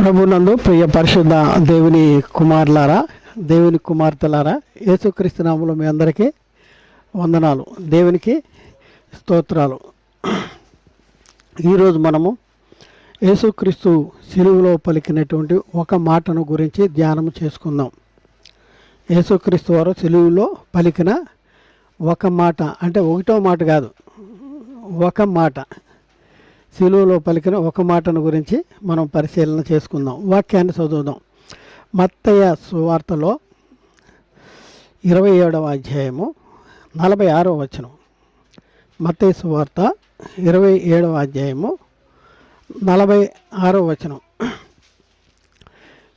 ప్రభునందు ప్రియ పరిశుద్ధ దేవుని కుమారులారా, దేవుని కుమార్తెలారా, యేసుక్రీస్తు నామములో మీ అందరికీ వందనాలు, దేవునికి స్తోత్రాలు. ఈరోజు మనము యేసుక్రీస్తు సిలువలో పలికినటువంటి ఒక మాటను గురించి ధ్యానం చేసుకుందాం. యేసుక్రీస్తు వారు సిలువలో పలికిన ఒక మాట, అంటే ఒకటో మాట కాదు, ఒక మాట, సిలువలో పలికిన ఒక మాటను గురించి మనం పరిశీలన చేసుకుందాం. వాక్యాన్ని చదువుదాం. మత్తయి సువార్తలో 27వ అధ్యాయము 46వ వచనం. మత్తయి సువార్త 27వ అధ్యాయము 46వ వచనం.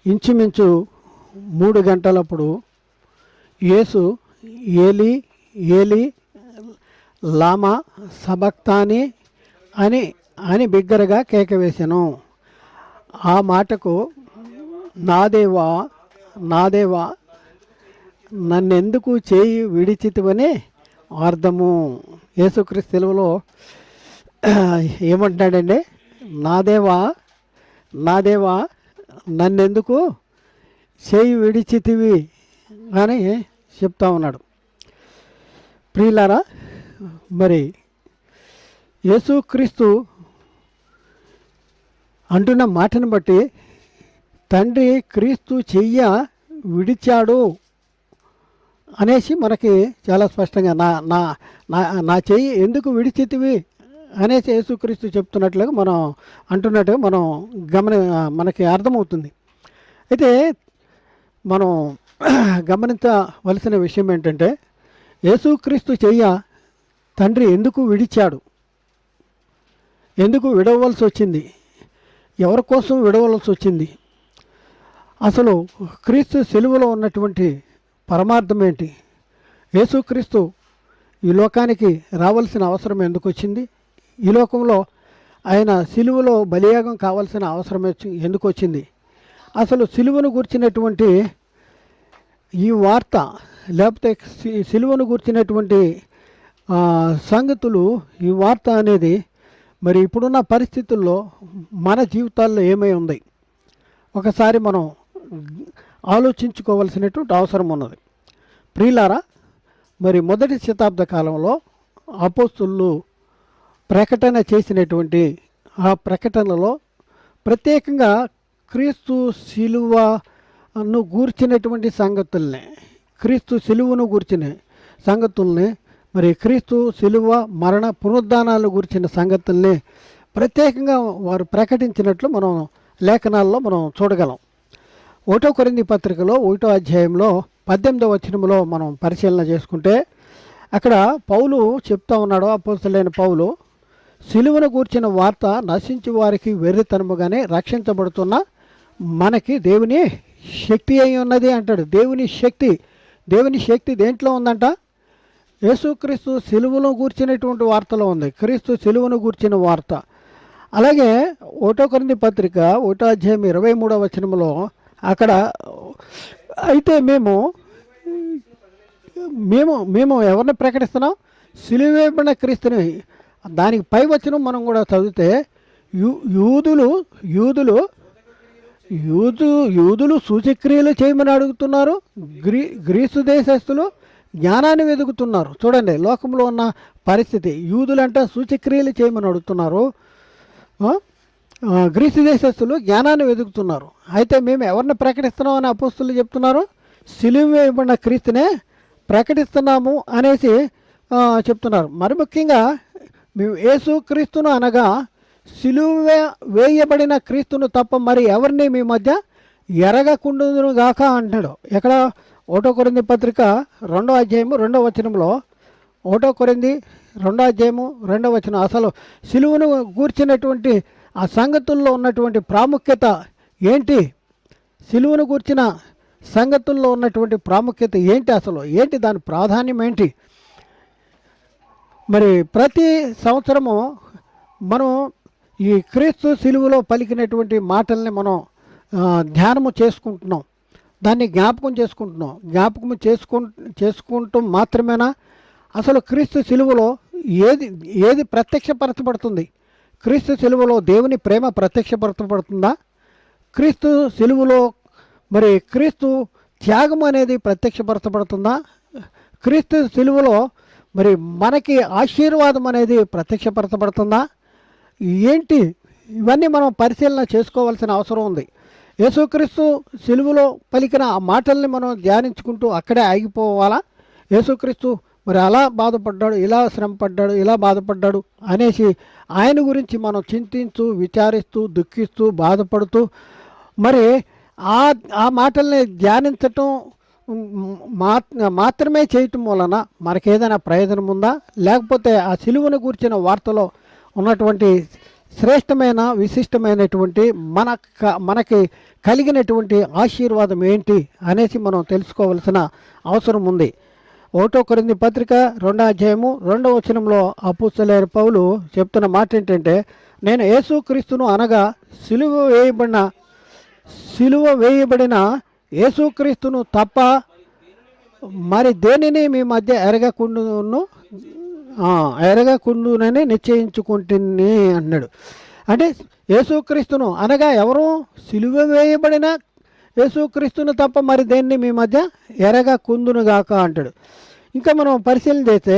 ఇంచుమించు 3 గంటలప్పుడు యేసు ఏలి ఏలి లామా సబక్తాని అని బిగ్గరగా కేక వేసెను. ఆ మాటకు నా దేవా నా దేవా నన్నెందుకు చేయి విడిచితివని అర్థము. యేసుక్రీస్తు సిలువలో ఏమంటున్నాడండి? నా దేవా నా దేవా నన్నెందుకు చేయి విడిచితివి అని చెప్తా ఉన్నాడు. ప్రియులారా, మరి యేసుక్రీస్తు అంటున్న మాటను బట్టి తండ్రి క్రీస్తు చెయ్య విడిచాడు అనేసి మనకి చాలా స్పష్టంగా నా నా నా నా చెయ్యి ఎందుకు విడిచితివి అనేసి యేసుక్రీస్తు చెప్తున్నట్లుగా మనం అంటున్నట్టుగా మనకి అర్థమవుతుంది. అయితే మనం గమనించవలసిన విషయం ఏంటంటే, యేసుక్రీస్తు చెయ్య తండ్రి ఎందుకు విడిచాడు, ఎందుకు విడవలసి వచ్చింది, ఎవరి కోసం విడవలసి వచ్చింది, అసలు క్రీస్తు సిలువలో ఉన్నటువంటి పరమార్థం ఏంటి, యేసుక్రీస్తు ఈ లోకానికి రావాల్సిన అవసరం ఎందుకు వచ్చింది, ఈ లోకంలో ఆయన సిలువలో బలియాగం కావాల్సిన అవసరం ఎందుకు వచ్చింది, అసలు సిలువను గుర్చినటువంటి ఈ వార్త లేకపోతే సిలువను గుర్చినటువంటి సంగతులు, ఈ వార్త అనేది మరి ఇప్పుడున్న పరిస్థితుల్లో మన జీవితాల్లో ఏమై ఉంది ఒకసారి మనం ఆలోచించుకోవాల్సినటువంటి అవసరం ఉన్నది. ప్రియులారా, మరి మొదటి శతాబ్ద కాలంలో అపోస్తులు ప్రకటన చేసినటువంటి ఆ ప్రకటనలో ప్రత్యేకంగా క్రీస్తు సిలువను గూర్చినటువంటి సంగతుల్ని, క్రీస్తు సిలువను గూర్చిన సంగతుల్ని, మరి క్రీస్తు సిలువ మరణ పునరుద్ధానాలు గురించిన సంగతుల్ని ప్రత్యేకంగా వారు ప్రకటించినట్లు మనం లేఖనాల్లో మనం చూడగలం. 1 కొరింథీ పత్రికలో 1వ అధ్యాయంలో 18వ వచనంలో మనం పరిశీలన చేసుకుంటే అక్కడ పౌలు చెప్తా ఉన్నాడు, అపోస్తలుడైన పౌలు, సిలువను గూర్చిన వార్త నశించు వారికి వెర్రితనముగానే రక్షించబడుతున్న మనకి దేవుని శక్తి అయి ఉన్నది అంటాడు. దేవుని శక్తి దేంట్లో ఉందంట? యేసుక్రీస్తు సిలువను గూర్చినటువంటి వార్తలో ఉంది, క్రీస్తు సిలువను గూర్చిన వార్త. అలాగే 1 కొరింథీ పత్రిక 1వ అధ్యాయం 23వ వచనంలో అక్కడ అయితే మేము ఎవరిని ప్రకటిస్తున్నాం? సిలువ వేయబడిన క్రీస్తుని. దానికి పై వచనం మనం కూడా చదివితే యూదులు సూచక్రియలు చేయమని అడుగుతున్నారు, గ్రీసు దేశస్తులు జ్ఞానాన్ని వెతుకుతున్నారు. చూడండి లోకంలో ఉన్న పరిస్థితి. యూదులంటే సూచక్రియలు చేయమని అడుగుతున్నారు, గ్రీసు దేశస్తులు జ్ఞానాన్ని వెతుకుతున్నారు. అయితే మేము ఎవరిని ప్రకటిస్తున్నాం అని అపోస్తులు చెప్తున్నారు? సిలువ వేయబడిన క్రీస్తునే ప్రకటిస్తున్నాము అనేసి చెప్తున్నారు. మరి ముఖ్యంగా మేము యేసు క్రీస్తును అనగా సిలువ వేయబడిన క్రీస్తును తప్ప మరి ఎవరిని మీ మధ్య ఎరగకుండును గాక అంటాడు. ఎక్కడ? 1 కొరింథీ పత్రిక 2వ అధ్యాయము 2వ వచనంలో, 1 కొరింథీ 2వ అధ్యాయము 2వ వచనం. అసలు సిలువను గూర్చినటువంటి ఆ సంగతుల్లో ఉన్నటువంటి ప్రాముఖ్యత ఏంటి, సిలువను గూర్చిన సంగతుల్లో ఉన్నటువంటి ప్రాముఖ్యత ఏంటి, అసలు ఏంటి దాని ప్రాధాన్యం ఏంటి? మరి ప్రతి సంవత్సరము మనం ఈ క్రీస్తు సిలువలో పలికినటువంటి మాటల్ని మనం ధ్యానము చేసుకుంటున్నాం, దాన్ని జ్ఞాపకం చేసుకుంటూ మాత్రమేనా? అసలు క్రీస్తు సిలువలో ఏది ప్రత్యక్షపరచబడుతుంది? క్రీస్తు సిలువలో దేవుని ప్రేమ ప్రత్యక్షపరచబడుతుందా? క్రీస్తు సిలువలో మరి క్రీస్తు త్యాగం అనేది ప్రత్యక్షపరచబడుతుందా? క్రీస్తు సిలువలో మరి మనకి ఆశీర్వాదం అనేది ప్రత్యక్షపరచబడుతుందా? ఏంటి ఇవన్నీ మనం పరిశీలన చేసుకోవాల్సిన అవసరం ఉంది. యేసుక్రీస్తు సిలువలో పలికిన ఆ మాటల్ని మనం ధ్యానించుకుంటూ అక్కడే ఆగిపోవాలా? యేసుక్రీస్తు మరి అలా బాధపడ్డాడు, ఇలా శ్రమపడ్డాడు, ఇలా బాధపడ్డాడు అనేసి ఆయన గురించి మనం చింతించు, విచారిస్తూ, దుఃఖిస్తూ, బాధపడుతూ మరి ఆ ఆ మాటల్ని ధ్యానించటం మాత్రమే చేయటం వలన మనకేదైనా ప్రయోజనం ఉందా? లేకపోతే ఆ సిలువను కూర్చిన వార్తలో ఉన్నటువంటి శ్రేష్టమైన విశిష్టమైనటువంటి మనకి కలిగినటువంటి ఆశీర్వాదం ఏంటి అనేసి మనం తెలుసుకోవాల్సిన అవసరం ఉంది. 1 కొరింథీ పత్రిక 2వ అధ్యాయము 2వ వచనంలో అపోస్తలుడైన పౌలు చెప్తున్న మాట ఏంటంటే, నేను యేసుక్రీస్తును అనగా సిలువ వేయబడిన యేసుక్రీస్తును తప్ప మరి దేనిని మీ మధ్య ఎరగకుండునని నిశ్చయించుకుంటుని అన్నాడు. అంటే యేసుక్రీస్తును అనగా ఎవరు? సిలువ వేయబడిన యేసుక్రీస్తును తప్ప మరి దేన్ని మీ మధ్య ఎరగకుందునుగాక అంటాడు. ఇంకా మనం పరిశీలన చేస్తే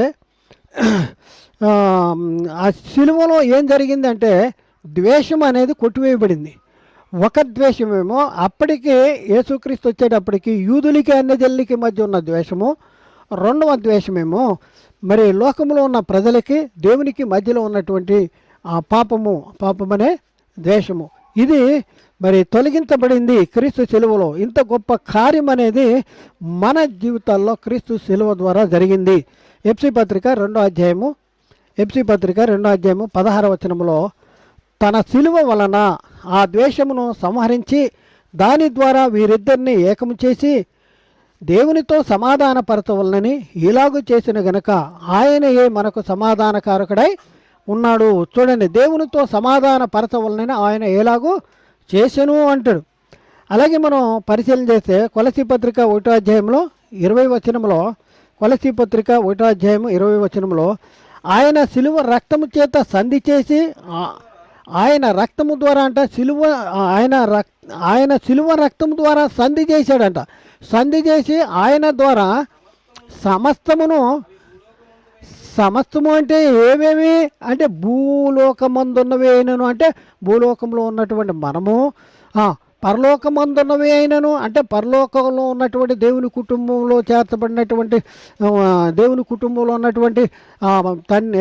ఆ సిలువలో ఏం జరిగిందంటే ద్వేషం అనేది కొట్టివేయబడింది. ఒక ద్వేషమేమో అప్పటికే యేసుక్రీస్తు వచ్చేటప్పటికి యూదులకి అన్యజనులకి మధ్య ఉన్న ద్వేషము, రెండవ ద్వేషమేమో మరి లోకంలో ఉన్న ప్రజలకి దేవునికి మధ్యలో ఉన్నటువంటి ఆ పాపమనే ద్వేషము. ఇది మరి తొలగించబడింది క్రీస్తు సిలువలో. ఇంత గొప్ప కార్యం అనేది మన జీవితాల్లో క్రీస్తు సిలువ ద్వారా జరిగింది. ఎఫ్సీ పత్రిక 2వ అధ్యాయము 16వ వచనంలో తన సిలువ వలన ఆ ద్వేషమును సంహరించి దాని ద్వారా వీరిద్దరిని ఏకము చేసి దేవునితో సమాధానపరచవలనని ఇలాగూ చేసిన గనుక ఆయనయే మనకు సమాధానకారకుడై ఉన్నాడు. చూడండి, దేవునితో సమాధానపరచవలనని ఆయన ఎలాగూ చేసెను అంటాడు. అలాగే మనం పరిశీలన చేస్తే కొలసీ పత్రిక 1వ అధ్యాయంలో 20వ వచనంలో, కొలసీ పత్రిక 1వ అధ్యాయము 20వ వచనంలో ఆయన సిలువ రక్తము చేత సంధి చేసి ఆయన రక్తము ద్వారా అంట ఆయన సిలువ రక్తము ద్వారా సంధి చేశాడంట. సంధి చేసి ఆయన ద్వారా సమస్తము అంటే ఏమేమి అంటే భూలోకమందున్నవి అయినను అంటే భూలోకంలో ఉన్నటువంటి మనము, పరలోకమందున్నవి అయినను అంటే పరలోకంలో ఉన్నటువంటి దేవుని కుటుంబంలో చేర్చబడినటువంటి దేవుని కుటుంబంలో ఉన్నటువంటి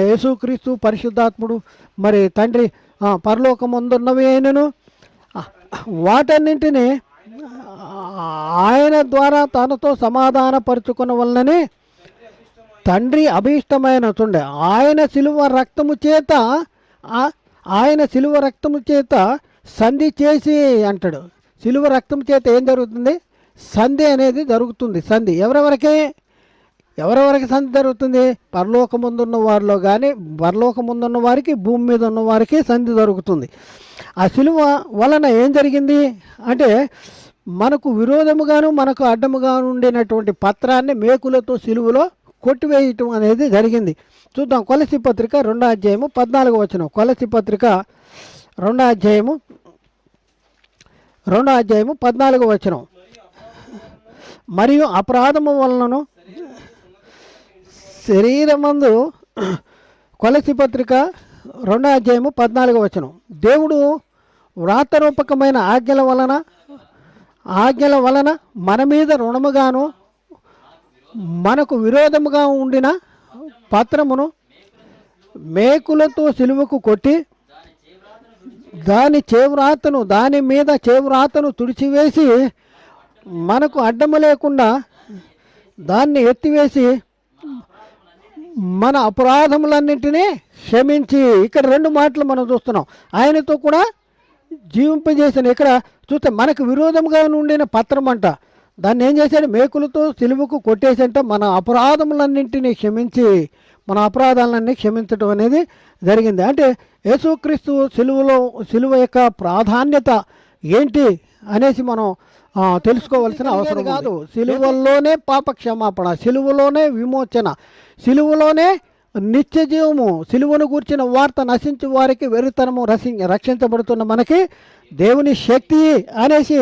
యేసుక్రీస్తు పరిశుద్ధాత్ముడు మరి తండ్రి పరలోకమందున్నవి అయినను వాటన్నింటినీ ఆయన ద్వారా తనతో సమాధానపరుచుకున్న వలనని తండ్రి అభీష్టమైన చూడండి ఆయన సిలువ రక్తము చేత సంధి చేసి అంటాడు. సిలువ రక్తము చేత ఏం జరుగుతుంది? సంధి అనేది జరుగుతుంది. సంధి ఎవరెవరికి సంధి జరుగుతుంది? పరలోకముందున్న వారిలో కానీ పరలోకముందున్న వారికి భూమి మీద ఉన్న వారికి సంధి జరుగుతుంది. ఆ సిలువ వలన ఏం జరిగింది అంటే మనకు విరోధముగాను మనకు అడ్డముగాను ఉండినటువంటి పత్రాన్ని మేకులతో సిలువలో కొట్టివేయటం అనేది జరిగింది. చూద్దాం, కొలసీ పత్రిక 2వ అధ్యాయము 14వ వచనం. కొలసీ పత్రిక 2వ అధ్యాయము 14వ వచనం. మరియు అపరాధము వలనను శరీరమందు, కొలసీ పత్రిక 2వ అధ్యాయము 14వ వచనం. దేవుడు వ్రాతరూపకమైన ఆజ్ఞల వలన మన మీద రుణముగాను మనకు విరోధముగా ఉండిన పత్రమును మేకులతో సిలువకు కొట్టి దాని మీద చేవ్రాతను తుడిచివేసి మనకు అడ్డము లేకుండా దాన్ని ఎత్తివేసి మన అపరాధములన్నింటినీ క్షమించి. ఇక్కడ 2 మాటలు మనం చూస్తున్నాం. ఆయనతో కూడా జీవింపజేసిన. ఇక్కడ చూస్తే మనకు విరోధంగా ఉండిన పత్రం అంట, దాన్ని ఏం చేశాడు? మేకులతో సిలువకు కొట్టేసంట మన అపరాధములన్నింటినీ క్షమించి మన అపరాధాలన్నీ క్షమించడం అనేది జరిగింది. అంటే యేసుక్రీస్తు సిలువ యొక్క ప్రాధాన్యత ఏంటి అనేసి మనం తెలుసుకోవాల్సిన అవసరం కాదు. సిలువలోనే పాప క్షమాపణ, సిలువలోనే విమోచన, సిలువలోనే నిత్య జీవము, సిలువను గూర్చిన వార్త నశించు వారికి వెరితనము, రక్షించబడుతున్న మనకి దేవుని శక్తి అనేసి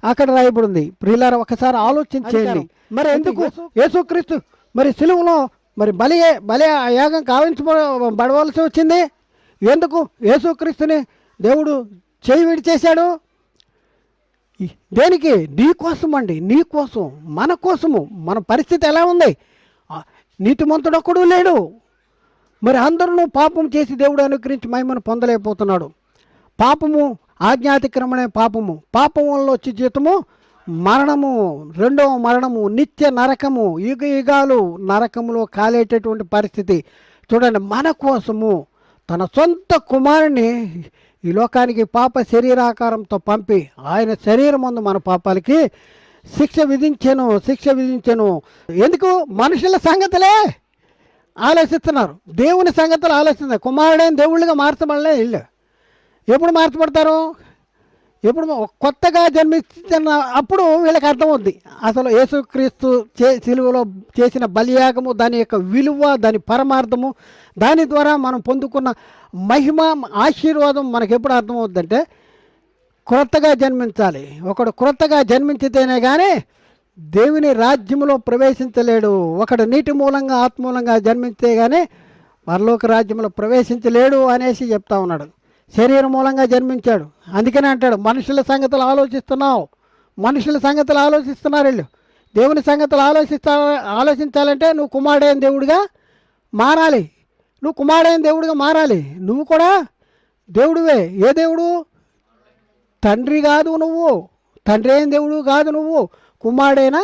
అక్కడ రాయబడింది. ప్రియులారా, ఒకసారి ఆలోచించేయండి. మరి ఎందుకు యేసుక్రీస్తు మరి సిలువలో మరి బలి యాగం కావించబడవలసి వచ్చింది? ఎందుకు యేసుక్రీస్తుని దేవుడు చేయి విడిచేశాడు? దేనికి? నీ కోసం అండి, నీ కోసం, మన కోసము. మన పరిస్థితి ఎలా ఉంది? నీతిమంతుడు ఒక్కడు లేడు. మరి అందరూ పాపం చేసి దేవుడు అనుగ్రహించి మహిమను పొందలేకపోతున్నాడు. పాపము, ఆజ్ఞాతిక్రమణే పాపము. పాపం వల్ల వచ్చే జీతము మరణము, రెండవ మరణము, నిత్య నరకము, యుగ యుగాలు నరకములో కాలేటటువంటి పరిస్థితి. చూడండి, మన కోసము తన సొంత కుమారుని ఈ లోకానికి పాప శరీరాకారంతో పంపి ఆయన శరీరం ముందు మన పాపాలకి శిక్ష విధించెను. ఎందుకు? మనుషుల సంగతులే ఆలోచిస్తున్నారు, దేవుని సంగతులు ఆలోచిస్తున్నారు. కుమారుడైన దేవుళ్ళుగా మార్చబడలే వీళ్ళు. ఎప్పుడు మార్చబడతారు? ఎప్పుడు కొత్తగా జన్మించిన అప్పుడు వీళ్ళకి అర్థమవుద్ది అసలు యేసుక్రీస్తు సిలువలో చేసిన బలియాగము, దాని యొక్క విలువ, దాని పరమార్థము, దాని ద్వారా మనం పొందుకున్న మహిమ, ఆశీర్వాదం మనకు ఎప్పుడు అర్థమవుద్దంటే క్రొత్తగా జన్మించాలి. ఒకడు క్రొత్తగా జన్మించితేనే కానీ దేవుని రాజ్యంలో ప్రవేశించలేడు. ఒకడు నీటి మూలంగా, ఆత్మూలంగా జన్మించితే కానీ పరలోక రాజ్యంలో ప్రవేశించలేడు అనేసి చెప్తా ఉన్నాడు. శరీరం మూలంగా జన్మించాడు. అందుకనే అంటాడు, మనుషుల సంగతులు ఆలోచిస్తున్నావు. మనుషుల సంగతులు ఆలోచిస్తున్నారు వీళ్ళు. దేవుని సంగతులు ఆలోచించాలంటే నువ్వు కుమారుడైన దేవుడిగా మారాలి. నువ్వు కుమారుడైన దేవుడిగా మారాలి. నువ్వు కూడా దేవుడివే. ఏ దేవుడు? తండ్రి కాదు నువ్వు, తండ్రి అయిన దేవుడు కాదు నువ్వు, కుమారుడైన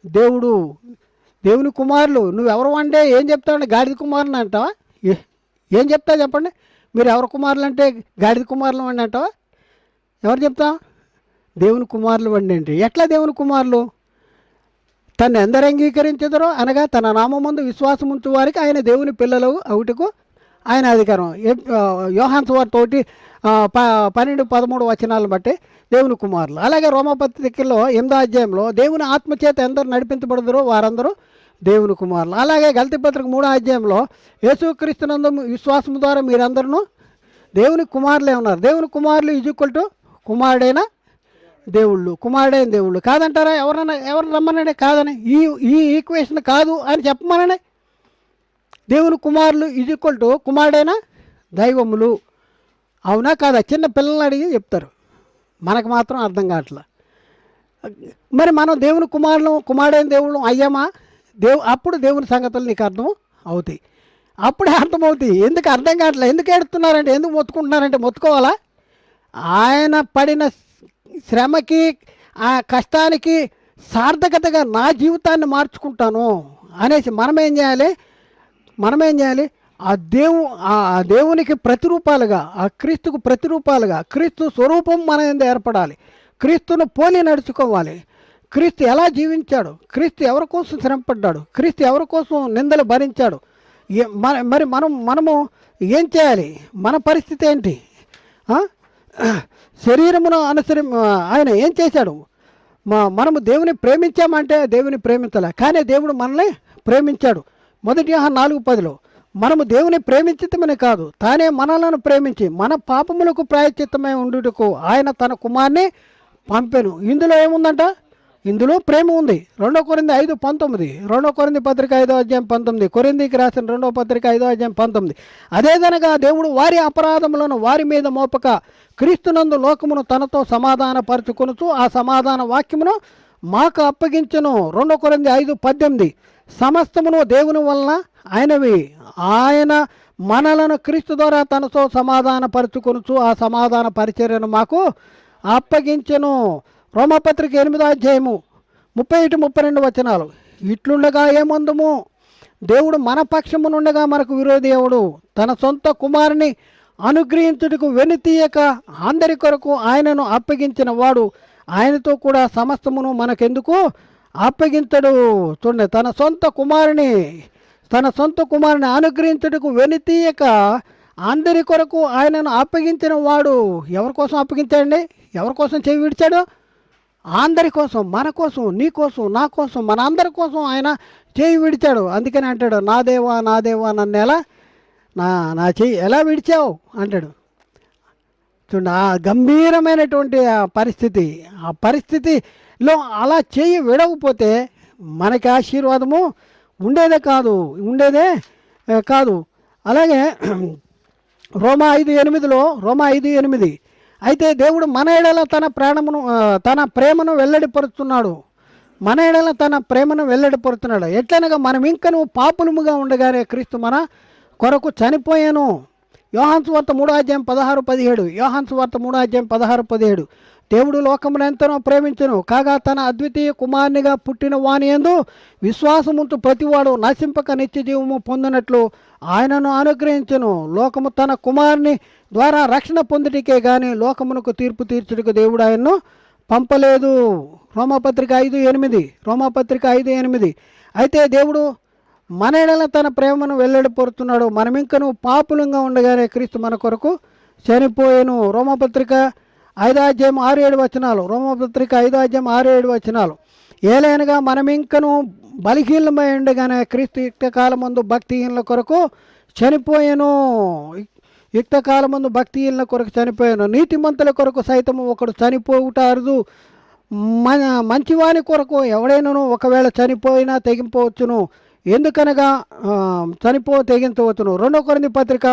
దేవుడు. దేవుని కుమారులు. నువ్వెవరు అంటే ఏం చెప్తావు? గాడిద కుమారుని అంటావా? ఏం చెప్తా చెప్పండి? మీరు ఎవరు కుమారులు అంటే గాడిద కుమారులు వండి అంటావా? ఎవరు చెప్తా? దేవుని కుమారులు వండి అంటే ఎట్లా దేవుని కుమారులు? తను ఎందరు అంగీకరించదరో అనగా తన నామమందు విశ్వాసం ఉంచు వారికి ఆయన దేవుని పిల్లలు అవుటకు ఆయన అధికారం. యోహాను సువార్త 12-13 వచనాలను బట్టి దేవుని కుమారులు. అలాగే రోమపత్రికలో 8వ అధ్యాయంలో దేవుని ఆత్మచేత ఎందరు నడిపించబడదరో వారందరూ దేవుని కుమారులు. అలాగే గలతీ పత్రిక 3వ అధ్యాయంలో యేసుక్రీస్తునందు విశ్వాసం ద్వారా మీరందరూ దేవుని కుమారులే ఉన్నారు. దేవుని కుమారులు ఈజ్వల్ కుమారుడైన దేవుళ్ళు. కుమారుడైన దేవుళ్ళు కాదంటారా? ఎవరు రమ్మనండి కాదని, ఈ ఈక్వేషన్ కాదు అని చెప్పమనండి. దేవుని కుమారులు ఈజ్వల్ కుమారుడైన దైవములు. అవునా కాదా? చిన్న పిల్లల్ని అడిగి చెప్తారు, మనకు మాత్రం అర్థం కావట్లా. మరి మనం దేవుని కుమారుడైన దేవుళ్ళు అయ్యామా? అప్పుడు దేవుని సంగతులు నీకు అర్థం అవుతాయి. అప్పుడే అర్థమవుతాయి. ఎందుకు అర్థం కావట్లేదు? ఎందుకు ఏడుస్తున్నారంటే, ఎందుకు మొత్తుకుంటున్నారంటే, మొత్తుకోవాలా? ఆయన పడిన శ్రమకి, ఆ కష్టానికి సార్థకతగా నా జీవితాన్ని మార్చుకుంటాను అనేసి మనమేం చేయాలి? ఆ దేవునికి ప్రతిరూపాలుగా, ఆ క్రీస్తుకు ప్రతిరూపాలుగా, క్రీస్తు స్వరూపం మన యందు ఏర్పడాలి. క్రీస్తును పోలి నడుచుకోవాలి. క్రీస్తు ఎలా జీవించాడు? క్రీస్తు ఎవరి కోసం శ్రమపడ్డాడు? క్రీస్తు ఎవరి కోసం నిందలు భరించాడు? మరి మనము ఏం చేయాలి? మన పరిస్థితి ఏంటి? శరీరమును ఆయన ఏం చేశాడు? మనము దేవుని ప్రేమించామంటే దేవుని ప్రేమించలే, కానీ దేవుడు మనల్ని ప్రేమించాడు. 1 యోహాను 4:10 మనము దేవుని ప్రేమించితమని కాదు, తానే మనలను ప్రేమించి మన పాపములకు ప్రాయశ్చిత్తమై ఉండుటకు ఆయన తన కుమార్ని పంపెను. ఇందులో ఏముందంట? ఇందులో ప్రేమ ఉంది. 2 కొరింథీ 5:19, 2 కొరింథీ పత్రిక 5వ అధ్యాయం 19, కొరింథీకి రాసిన 2వ పత్రిక 5వ అధ్యాయం 19. అదేదనగా దేవుడు వారి అపరాధములను వారి మీద మోపక క్రీస్తునందు లోకమును తనతో సమాధానపరచుకొనుచు ఆ సమాధాన వాక్యమును మాకు అప్పగించును. 2 కొరింథీ 5:18 సమస్తమును దేవుని వలన ఆయనవి, ఆయన మనలను క్రీస్తు ద్వారా తనతో సమాధానపరచుకొనుచు ఆ సమాధాన పరిచర్యను మాకు అప్పగించెను. రోమపత్రిక 8వ అధ్యాయము 31-32 వచనాలు. ఇట్లుండగా ఏమందుము? దేవుడు మన పక్షమునుండగా మనకు విరోధి ఎవడు? తన సొంత కుమారుని అనుగ్రహించుటకు వెనుతీయక అందరి కొరకు ఆయనను అప్పగించిన వాడు ఆయనతో కూడా సమస్తమును మనకెందుకు అప్పగించడు? చూడండి, తన సొంత కుమారుని అనుగ్రహించుటకు వెనుతీయక అందరి కొరకు ఆయనను అప్పగించిన వాడు ఎవరి కోసం అప్పగించాడండి? ఎవరి కోసం చెవి విడిచాడు? అందరి కోసం, మన కోసం, నీ కోసం, నా కోసం, మన అందరి కోసం ఆయన చేయి విడిచాడు. అందుకని అంటాడు, నా దేవా నా దేవా నన్ను ఎలా నా చెయ్యి ఎలా విడిచావు అంటాడు. చూడండి ఆ గంభీరమైనటువంటి ఆ పరిస్థితిలో అలా చెయ్యి విడవకపోతే మనకి ఆశీర్వాదము ఉండేదే కాదు. అలాగే రోమా 5:8 అయితే దేవుడు మన ఎడల తన ప్రేమను వెల్లడిపరుస్తున్నాడు. ఎట్లనగా మనం ఇంకను పాపులముగా ఉండగానే క్రీస్తు మన కొరకు చనిపోయాను. యోహాను సువార్త 3:16-17 దేవుడు లోకమును ఎంతనో ప్రేమించెను, కాగా తన అద్వితీయ కుమారునిగా పుట్టిన వాని యందు విశ్వాసముంచు ప్రతివాడు నశింపక నిత్య జీవము పొందినట్లు ఆయనను అనుగ్రహించెను. లోకము తన కుమారుని ద్వారా రక్షణ పొందుటికే గాని లోకమునకు తీర్పు తీర్చుటకు దేవుడు ఆయన్ను పంపలేదు. రోమాపత్రిక 5:8 అయితే దేవుడు మన ఎడల తన ప్రేమను వెల్లడిపరుస్తున్నాడు. మనమింకను పాపులంగా ఉండగానే క్రీస్తు మన కొరకు చనిపోయాను. రోమాపత్రిక 5:6-7 ఏలైనగా మనమింకను బలహీనమై ఉండగానే క్రీస్తు యుక్తకాలమందు భక్తిహీనుల కొరకు చనిపోయాను. నీతిమంతుల కొరకు సైతము ఒకడు చనిపోవుట అరుదు. మంచివాని కొరకు ఎవడైనాను ఒకవేళ చనిపోయినా తెగింపవచ్చును. ఎందుకనగా తెగించవచ్చును. 2 కొరింథీ పత్రిక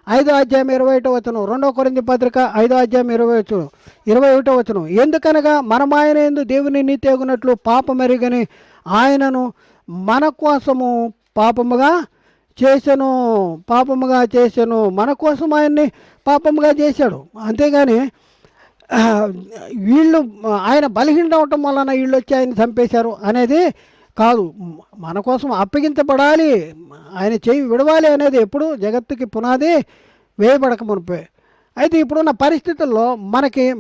5:21 ఎందుకనగా మనమాయన యందు దేవుని నీతి అగునట్లు పాపమెరుగని ఆయనను మన కోసము పాపముగా చేశాను. మన కోసం ఆయన్ని పాపముగా చేశాడు. అంతేగాని వీళ్ళు ఆయన బలహీన అవటం వలన వీళ్ళు వచ్చి ఆయన చంపేశారు అనేది కాదు. మన కోసం అప్పగించబడాలి, ఆయన చేయి విడవాలి అనేది ఎప్పుడు జగత్తుకి పునాది వేయబడక మునిపే. అయితే ఇప్పుడున్న పరిస్థితుల్లో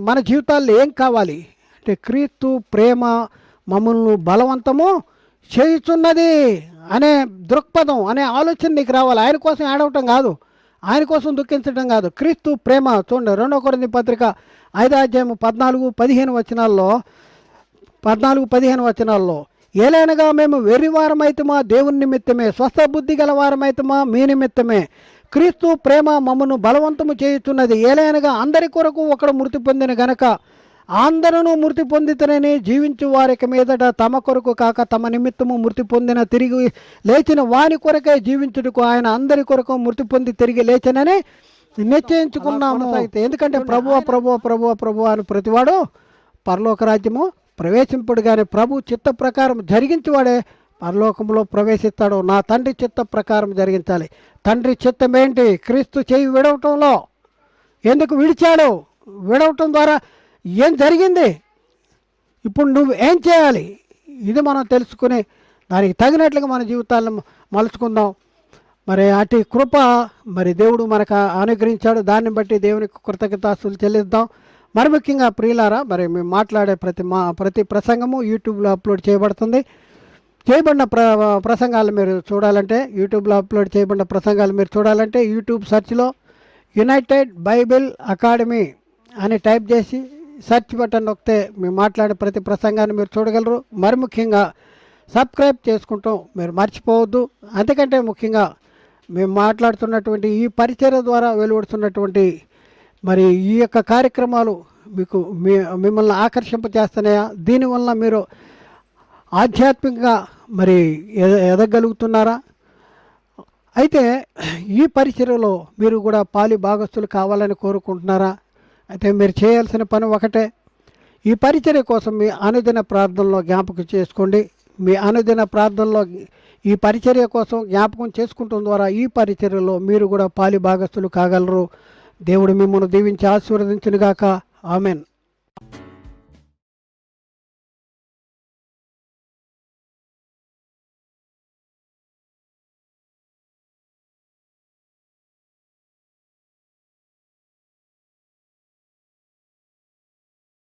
మన జీవితాల్లో ఏం కావాలి అంటే క్రీస్తు ప్రేమ మమ్మల్ని బలవంతము చేయుచున్నది అనే దృక్పథం అనే ఆలోచన నీకు రావాలి. ఆయన కోసం ఏడవటం కాదు, ఆయన కోసం దుఃఖించడం కాదు. క్రీస్తు ప్రేమ చూడండి 2 కొరింథీ పత్రిక 5:14-15 ఏలైనగా మేము వెర్రివారమైతమా దేవుని నిమిత్తమే, స్వస్థ బుద్ధి గల వారమైతమా మీ నిమిత్తమే. క్రీస్తు ప్రేమ మమ్మను బలవంతము చేయుచున్నది. ఏలైనగా అందరి కొరకు ఒకడు మృతి పొందిన గనక అందరూ మృతి పొందితనని జీవించు వారికి మీదట తమ కొరకు కాక తమ నిమిత్తము మృతి పొందిన తిరిగి లేచిన వాని కొరకే జీవించుటకు ఆయన అందరి కొరకు మృతి పొంది తిరిగి లేచనని నిశ్చయించుకున్నాము. ఎందుకంటే ప్రభువా అని ప్రతివాడు పరలోక రాజ్యము ప్రవేశింపడు. కానీ ప్రభు చిత్త ప్రకారం జరిగించేవాడే పరలోకంలో ప్రవేశిస్తాడు. నా తండ్రి చిత్త ప్రకారం జరిగించాలి. తండ్రి చిత్తం ఏంటి? క్రీస్తు చేయి విడవటంలో ఎందుకు విడిచాడు? విడవటం ద్వారా ఏం జరిగింది? ఇప్పుడు నువ్వు ఏం చేయాలి? ఇది మనం తెలుసుకుని దానికి తగినట్లుగా మన జీవితాలను మలుచుకుందాం. మరి అటు కృప దేవుడు మనకు అనుగ్రహించాడు. దాన్ని బట్టి దేవునికి కృతజ్ఞతాస్తులు చెల్లిద్దాం. మరి ముఖ్యంగా ప్రియులారా, మేము మాట్లాడే ప్రతి ప్రసంగము యూట్యూబ్లో అప్లోడ్ చేయబడుతుంది. చేయబడిన ప్రసంగాలు మీరు చూడాలంటే యూట్యూబ్ సెర్చ్లో యునైటెడ్ బైబిల్ అకాడమీ అని టైప్ చేసి సెర్చ్ బటన్ నొక్కితే మేము మాట్లాడే ప్రతి ప్రసంగాన్ని మీరు చూడగలరు. మరి ముఖ్యంగా సబ్స్క్రైబ్ చేసుకుంటాం మీరు మర్చిపోవద్దు. అందుకంటే ముఖ్యంగా మేము మాట్లాడుతున్నటువంటి ఈ పరిచర్య ద్వారా వెలువడుతున్నటువంటి ఈ యొక్క కార్యక్రమాలు మిమ్మల్ని ఆకర్షింపచేస్తున్నాయా? దీనివల్ల మీరు ఆధ్యాత్మికంగా ఎదగలుగుతున్నారా? అయితే ఈ పరిచర్యలో మీరు కూడా పాలి భాగస్తులు కావాలని కోరుకుంటున్నారా? అయితే మీరు చేయాల్సిన పని ఒకటే. ఈ పరిచర్య కోసం మీ అనుదిన ప్రార్థనలో జ్ఞాపకం చేసుకోండి. మీ అనుదిన ప్రార్థనలో ఈ పరిచర్య కోసం జ్ఞాపకం చేసుకుంటం ద్వారా ఈ పరిచర్యలో మీరు కూడా పాలి భాగస్తులు కాగలరు. దేవుడు మిమ్మల్ని దీవించి ఆశీర్వదించునుగాక. ఆమెన్.